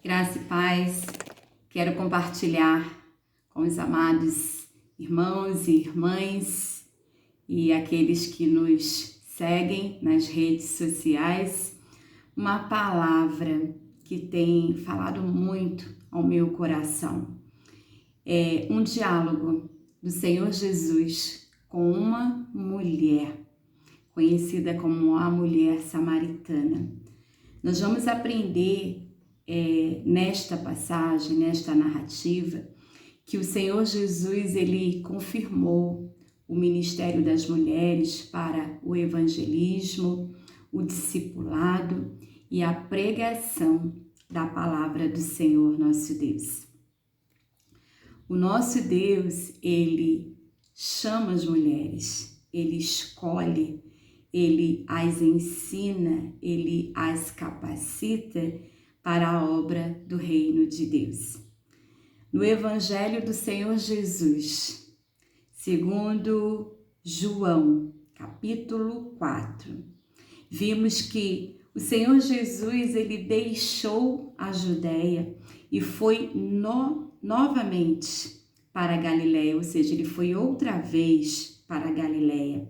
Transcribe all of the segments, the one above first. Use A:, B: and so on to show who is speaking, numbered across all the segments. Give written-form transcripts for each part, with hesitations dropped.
A: Graça e paz, quero compartilhar com os amados irmãos e irmãs e aqueles que nos seguem nas redes sociais uma palavra que tem falado muito ao meu coração. É um diálogo do Senhor Jesus com uma mulher, conhecida como a mulher samaritana. Nós vamos aprender nesta passagem, nesta narrativa, que o Senhor Jesus ele confirmou o ministério das mulheres para o evangelismo, o discipulado e a pregação da palavra do Senhor nosso Deus. O nosso Deus, ele chama as mulheres, ele escolhe, ele as ensina, ele as capacita para a obra do reino de Deus. No Evangelho do Senhor Jesus, segundo João, capítulo 4, vimos que o Senhor Jesus ele deixou a Judéia e foi novamente para a Galileia, ou seja, ele foi outra vez para a Galileia.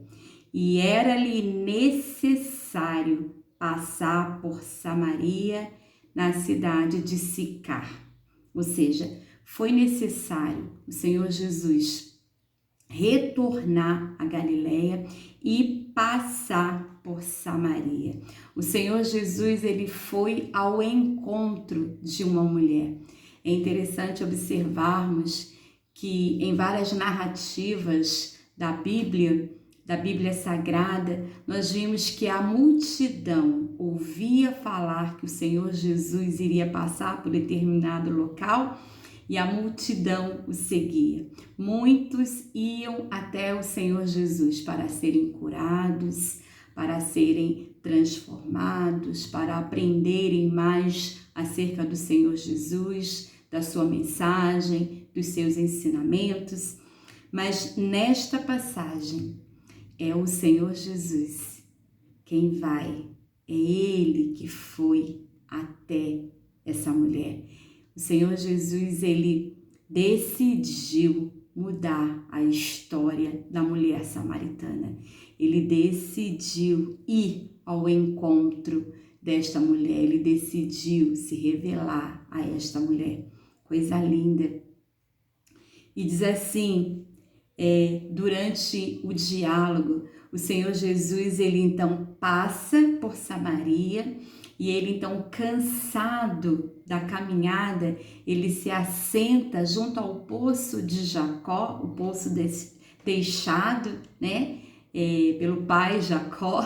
A: E era-lhe necessário passar por Samaria, na cidade de Sicar. Ou seja, foi necessário o Senhor Jesus retornar à Galileia e passar por Samaria. O Senhor Jesus ele foi ao encontro de uma mulher. É interessante observarmos que em várias narrativas da Bíblia Sagrada, nós vimos que a multidão ouvia falar que o Senhor Jesus iria passar por determinado local e a multidão o seguia. Muitos iam até o Senhor Jesus para serem curados, para serem transformados, para aprenderem mais acerca do Senhor Jesus, da sua mensagem, dos seus ensinamentos. Mas nesta passagem, é o Senhor Jesus quem vai, é Ele que foi até essa mulher. O Senhor Jesus, Ele decidiu mudar a história da mulher samaritana. Ele decidiu ir ao encontro desta mulher, Ele decidiu se revelar a esta mulher. Coisa linda. E diz assim, durante o diálogo, o Senhor Jesus, ele então passa por Samaria e ele então, cansado da caminhada, ele se assenta junto ao poço de Jacó, o poço deixado, pelo pai Jacó,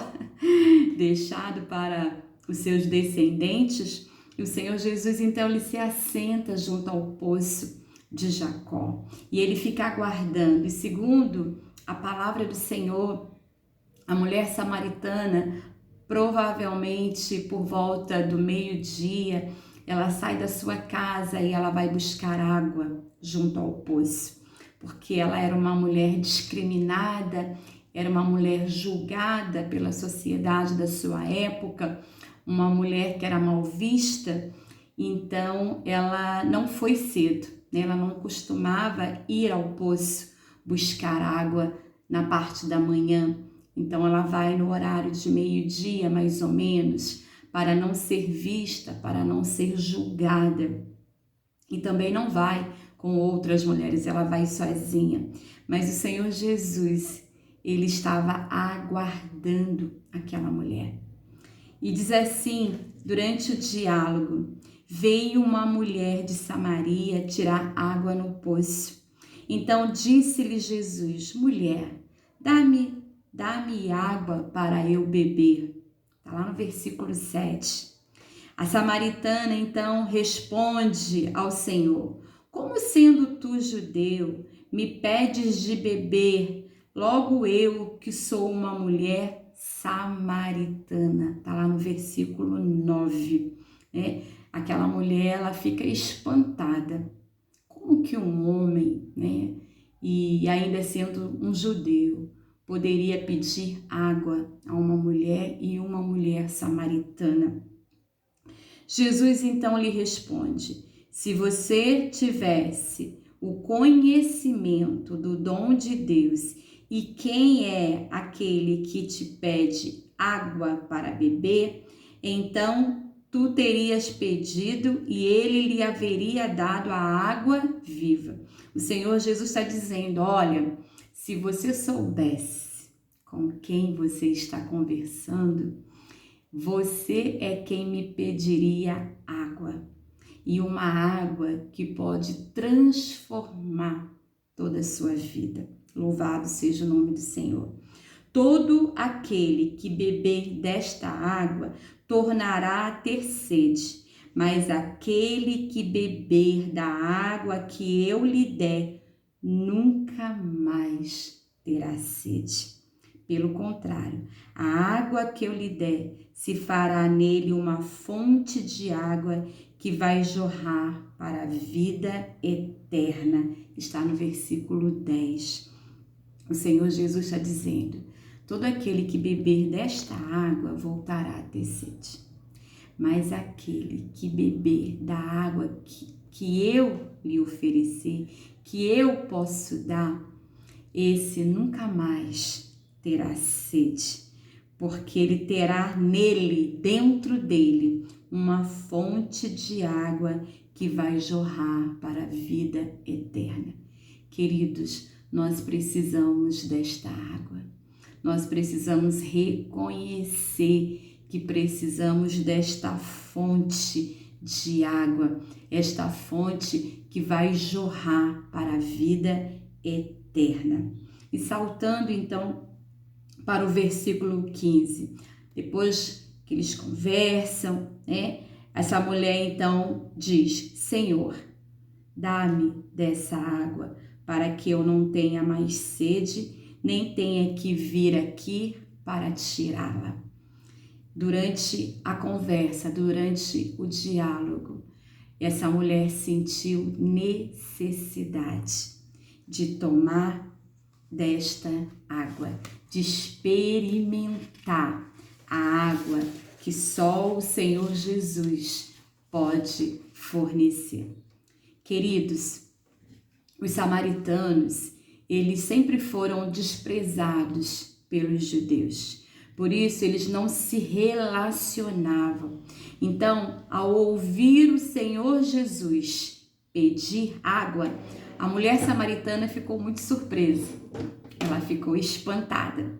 A: deixado para os seus descendentes. E o Senhor Jesus, então, ele se assenta junto ao poço de Jacó, e ele fica aguardando. E segundo a palavra do Senhor, a mulher samaritana, provavelmente por volta do meio-dia, ela sai da sua casa e ela vai buscar água junto ao poço, porque ela era uma mulher discriminada, era uma mulher julgada pela sociedade da sua época, uma mulher que era mal vista. Então ela não foi cedo. Ela não costumava ir ao poço buscar água na parte da manhã. Então ela vai no horário de meio-dia, mais ou menos, para não ser vista, para não ser julgada. E também não vai com outras mulheres, ela vai sozinha. Mas o Senhor Jesus, ele estava aguardando aquela mulher. E diz assim, durante o diálogo: veio uma mulher de Samaria tirar água no poço. Então disse-lhe Jesus: mulher, dá-me água para eu beber. Está lá no versículo 7. A samaritana então responde ao Senhor: como sendo tu judeu, me pedes de beber, logo eu que sou uma mulher samaritana? Está lá no versículo 9, Aquela mulher, ela fica espantada. Como que um homem, e ainda sendo um judeu, poderia pedir água a uma mulher e uma mulher samaritana? Jesus então lhe responde: se você tivesse o conhecimento do dom de Deus e quem é aquele que te pede água para beber, então tu terias pedido e ele lhe haveria dado a água viva. O Senhor Jesus está dizendo: olha, se você soubesse com quem você está conversando, você é quem me pediria água. E uma água que pode transformar toda a sua vida. Louvado seja o nome do Senhor. Todo aquele que beber desta água tornará a ter sede, mas aquele que beber da água que eu lhe der, nunca mais terá sede. Pelo contrário, a água que eu lhe der se fará nele uma fonte de água que vai jorrar para a vida eterna. Está no versículo 10. O Senhor Jesus está dizendo: todo aquele que beber desta água voltará a ter sede. Mas aquele que beber da água que eu lhe oferecer, que eu posso dar, esse nunca mais terá sede, porque ele terá nele, dentro dele, uma fonte de água que vai jorrar para a vida eterna. Queridos, nós precisamos desta água. Nós precisamos reconhecer que precisamos desta fonte de água, esta fonte que vai jorrar para a vida eterna. E saltando então para o versículo 15, depois que eles conversam, essa mulher então diz: Senhor, dá-me dessa água para que eu não tenha mais sede, nem tenha que vir aqui para tirá-la. Durante a conversa, durante o diálogo, essa mulher sentiu necessidade de tomar desta água, de experimentar a água que só o Senhor Jesus pode fornecer. Queridos, os samaritanos, eles sempre foram desprezados pelos judeus. Por isso, eles não se relacionavam. Então, ao ouvir o Senhor Jesus pedir água, a mulher samaritana ficou muito surpresa. Ela ficou espantada.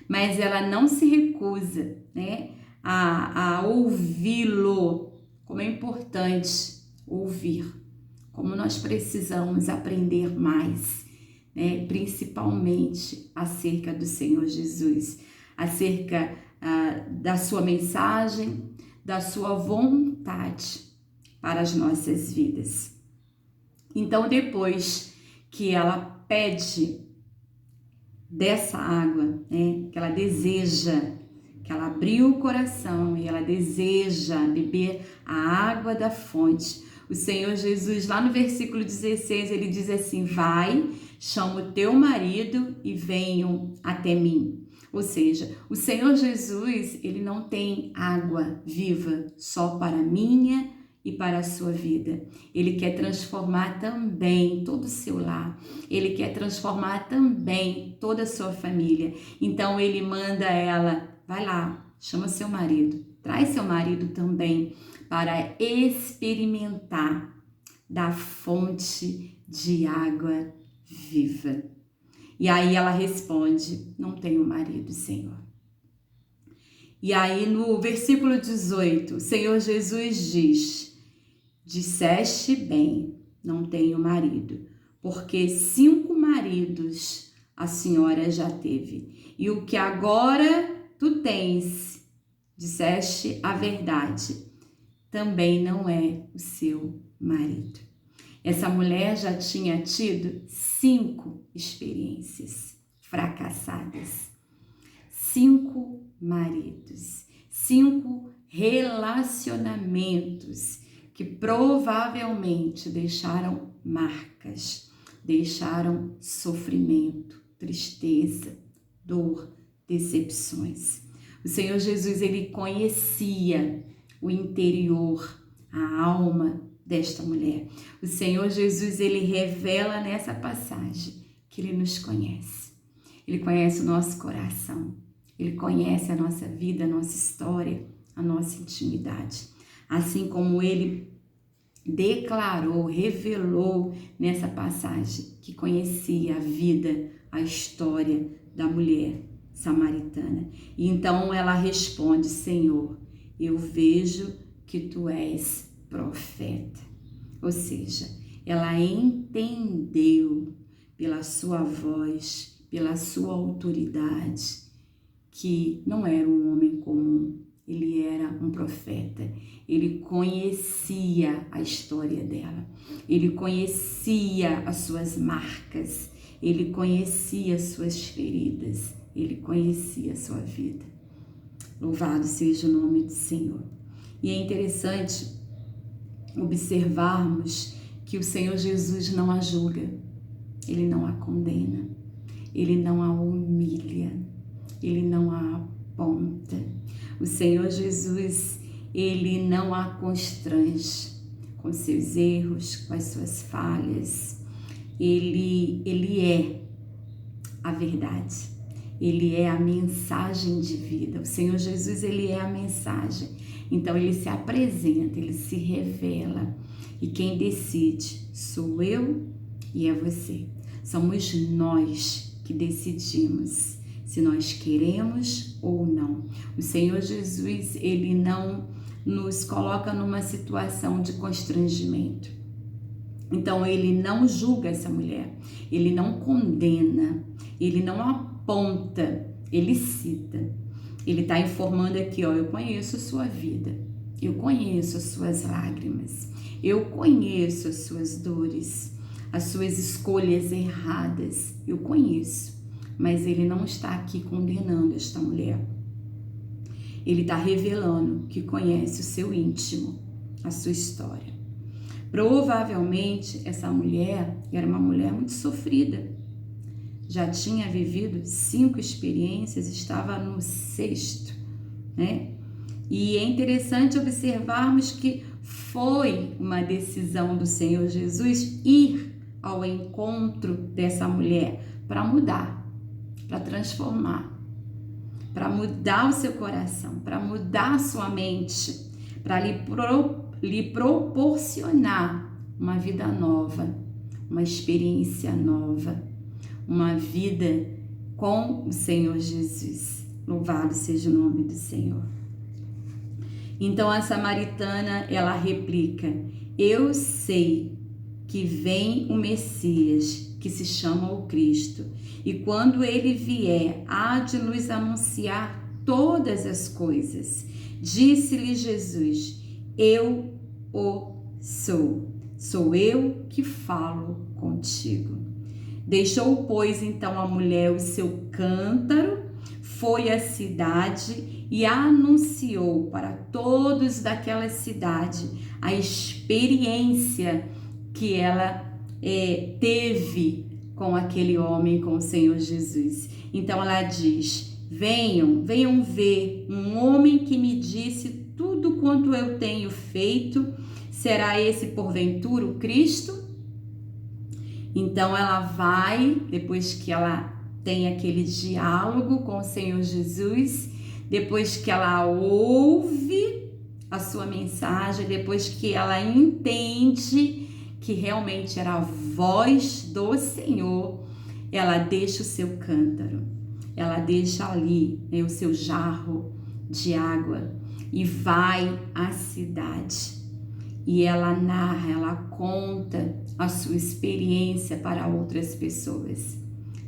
A: Mas ela não se recusa, a ouvi-lo. Como é importante ouvir. Como nós precisamos aprender mais, principalmente acerca do Senhor Jesus, acerca da sua mensagem, da sua vontade para as nossas vidas. Então, depois que ela pede dessa água, que ela deseja, que ela abriu o coração e ela deseja beber a água da fonte, o Senhor Jesus, lá no versículo 16, ele diz assim: vai, chama o teu marido e venham até mim. Ou seja, o Senhor Jesus, ele não tem água viva só para a minha e para a sua vida. Ele quer transformar também todo o seu lar. Ele quer transformar também toda a sua família. Então, ele manda ela: vai lá, chama seu marido, traz seu marido também para experimentar da fonte de água viva. E aí ela responde: não tenho marido, Senhor. E aí no versículo 18, o Senhor Jesus diz: disseste bem, não tenho marido, porque 5 maridos a senhora já teve, e o que agora tu tens, disseste a verdade, também não é o seu marido. Essa mulher já tinha tido 5 experiências fracassadas, 5 maridos, 5 relacionamentos que provavelmente deixaram marcas, deixaram sofrimento, tristeza, dor, decepções. O Senhor Jesus, ele conhecia o interior, a alma desta mulher. O Senhor Jesus, ele revela nessa passagem que ele nos conhece. Ele conhece o nosso coração. Ele conhece a nossa vida, a nossa história, a nossa intimidade. Assim como ele declarou, revelou nessa passagem que conhecia a vida, a história da mulher samaritana. E então ela responde: Senhor, eu vejo que tu és profeta. Ou seja, ela entendeu pela sua voz, pela sua autoridade, que não era um homem comum, ele era um profeta. Ele conhecia a história dela, ele conhecia as suas marcas, ele conhecia as suas feridas, ele conhecia a sua vida. Louvado seja o nome do Senhor. E é interessante observarmos que o Senhor Jesus não a julga, ele não a condena, ele não a humilha, ele não a aponta. O Senhor Jesus, ele não a constrange com seus erros, com as suas falhas. Ele é a verdade, ele é a mensagem de vida. O Senhor Jesus, ele é a mensagem. Então ele se apresenta, ele se revela. E quem decide sou eu e é você. Somos nós que decidimos se nós queremos ou não. O Senhor Jesus, ele não nos coloca numa situação de constrangimento. Então ele não julga essa mulher, ele não condena, ele não aponta, ele cita. Ele está informando aqui, ó, eu conheço a sua vida, eu conheço as suas lágrimas, eu conheço as suas dores, as suas escolhas erradas, eu conheço. Mas ele não está aqui condenando esta mulher. Ele está revelando que conhece o seu íntimo, a sua história. Provavelmente essa mulher era uma mulher muito sofrida. Já tinha vivido 5 experiências, estava no 6º, né? E é interessante observarmos que foi uma decisão do Senhor Jesus ir ao encontro dessa mulher para mudar, para transformar, para mudar o seu coração, para mudar a sua mente, para lhe proporcionar uma vida nova, uma experiência nova, uma vida com o Senhor Jesus. Louvado seja o nome do Senhor. Então a samaritana, ela replica: eu sei que vem o Messias, que se chama o Cristo, e quando ele vier, há de nos anunciar todas as coisas. Disse-lhe Jesus: eu o sou eu que falo contigo. Deixou, pois, então a mulher o seu cântaro, foi à cidade e anunciou para todos daquela cidade a experiência que ela teve com aquele homem, com o Senhor Jesus. Então ela diz: venham ver um homem que me disse tudo quanto eu tenho feito. Será esse porventura o Cristo? Então ela vai, depois que ela tem aquele diálogo com o Senhor Jesus, depois que ela ouve a sua mensagem, depois que ela entende que realmente era a voz do Senhor, ela deixa o seu cântaro, ela deixa ali, né, o seu jarro de água e vai à cidade. E ela narra, ela conta a sua experiência para outras pessoas.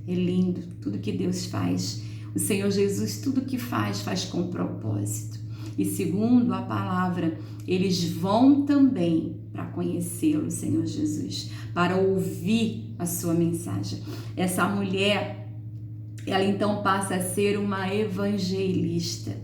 A: É lindo tudo que Deus faz. O Senhor Jesus, tudo que faz com propósito. E segundo a palavra, eles vão também para conhecê-lo, Senhor Jesus, para ouvir a sua mensagem. Essa mulher, ela então passa a ser uma evangelista.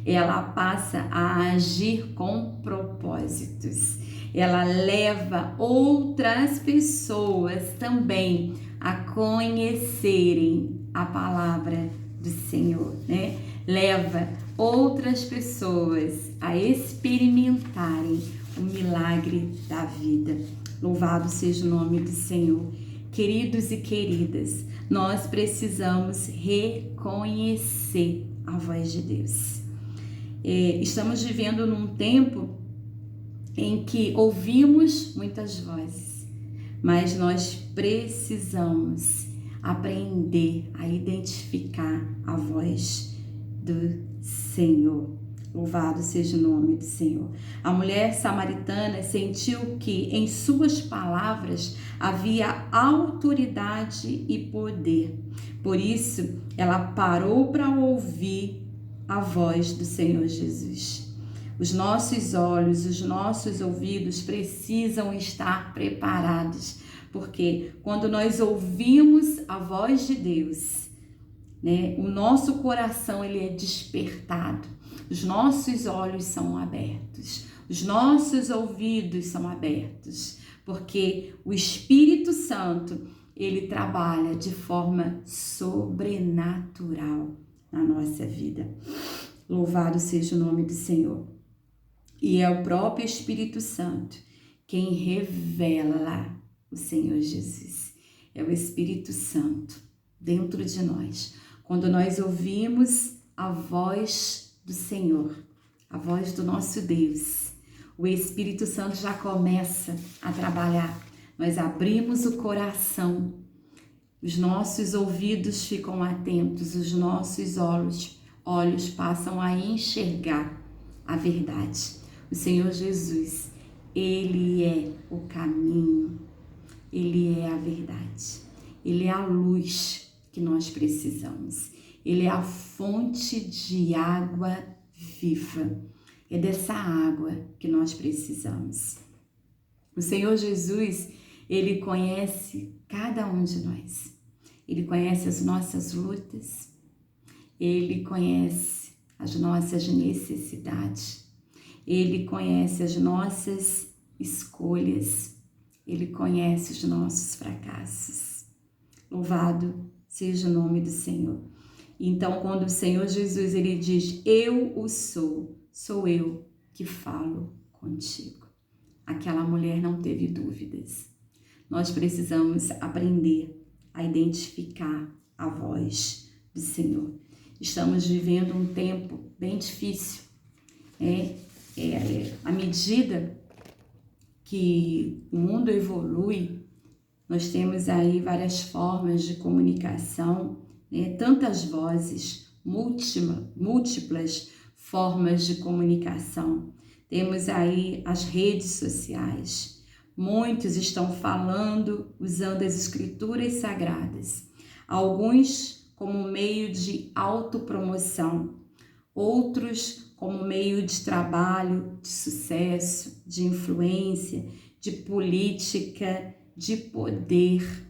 A: Ela passa a agir com propósitos. Ela leva outras pessoas também a conhecerem a palavra do Senhor, né? Leva outras pessoas a experimentarem o milagre da vida. Louvado seja o nome do Senhor. Queridos e queridas, nós precisamos reconhecer a voz de Deus. Estamos vivendo num tempo em que ouvimos muitas vozes, mas nós precisamos aprender a identificar a voz do Senhor. Louvado seja o nome do Senhor. A mulher samaritana sentiu que em suas palavras havia autoridade e poder. Por isso, ela parou para ouvir a voz do Senhor Jesus. Os nossos olhos, os nossos ouvidos precisam estar preparados, porque quando nós ouvimos a voz de Deus, o nosso coração ele é despertado, os nossos olhos são abertos, os nossos ouvidos são abertos, porque o Espírito Santo ele trabalha de forma sobrenatural na nossa vida. Louvado seja o nome do Senhor. E é o próprio Espírito Santo quem revela o Senhor Jesus. É o Espírito Santo dentro de nós. Quando nós ouvimos a voz do Senhor, a voz do nosso Deus, o Espírito Santo já começa a trabalhar. Nós abrimos o coração, os nossos ouvidos ficam atentos, os nossos olhos passam a enxergar a verdade. O Senhor Jesus, Ele é o caminho, Ele é a verdade, Ele é a luz que nós precisamos, Ele é a fonte de água viva, é dessa água que nós precisamos. O Senhor Jesus, Ele conhece cada um de nós, Ele conhece as nossas lutas, Ele conhece as nossas necessidades, Ele conhece as nossas escolhas, Ele conhece os nossos fracassos. Louvado seja o nome do Senhor. Então, quando o Senhor Jesus ele diz, eu o sou eu que falo contigo. Aquela mulher não teve dúvidas. Nós precisamos aprender a identificar a voz do Senhor. Estamos vivendo um tempo bem difícil. À medida que o mundo evolui, nós temos aí várias formas de comunicação, tantas vozes, múltiplas formas de comunicação. Temos aí as redes sociais. Muitos estão falando usando as escrituras sagradas. Alguns como meio de autopromoção, outros como meio de trabalho, de sucesso, de influência, de política, de poder.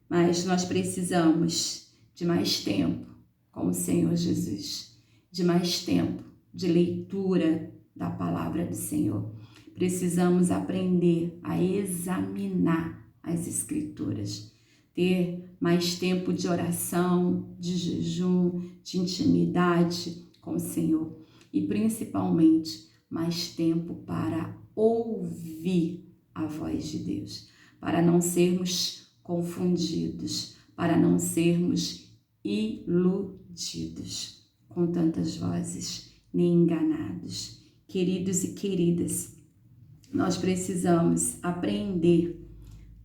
A: Mas nós precisamos de mais tempo com o Senhor Jesus, de mais tempo de leitura da palavra do Senhor. Precisamos aprender a examinar as Escrituras, ter mais tempo de oração, de jejum, de intimidade com o Senhor e principalmente mais tempo para ouvir a voz de Deus, para não sermos confundidos, para não sermos iludidos com tantas vozes, nem enganados. Queridos e queridas, nós precisamos aprender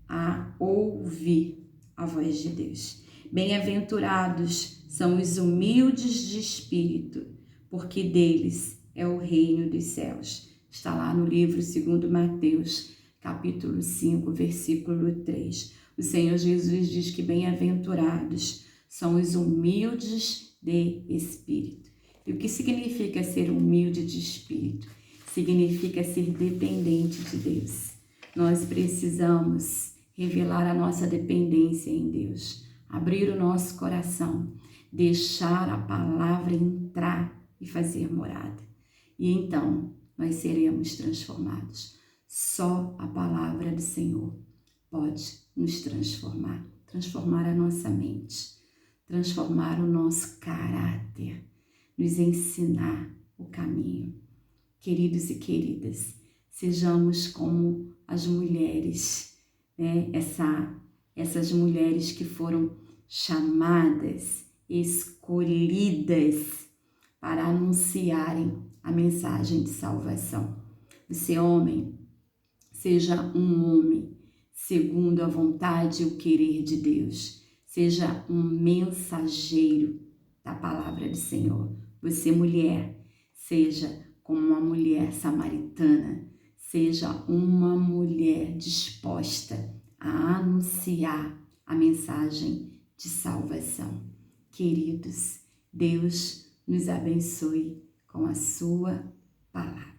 A: a ouvir a voz de Deus. Bem-aventurados são os humildes de espírito, porque deles é o reino dos céus. Está lá no livro 2 Mateus, capítulo 5, versículo 3. O Senhor Jesus diz que bem-aventurados são os humildes de espírito. E o que significa ser humilde de espírito? Significa ser dependente de Deus. Nós precisamos revelar a nossa dependência em Deus, abrir o nosso coração, deixar a palavra entrar e fazer morada. E então nós seremos transformados. Só a palavra do Senhor pode nos transformar, transformar a nossa mente, transformar o nosso caráter, nos ensinar o caminho. queridos e queridas, sejamos como as mulheres, né? Essas mulheres que foram chamadas, escolhidas para anunciarem a mensagem de salvação. Você, homem, seja um homem segundo a vontade e o querer de Deus. Seja um mensageiro da palavra do Senhor. Você, mulher, seja como uma mulher samaritana. Seja uma mulher disposta a anunciar a mensagem de salvação. Queridos, Deus nos abençoe com a sua palavra.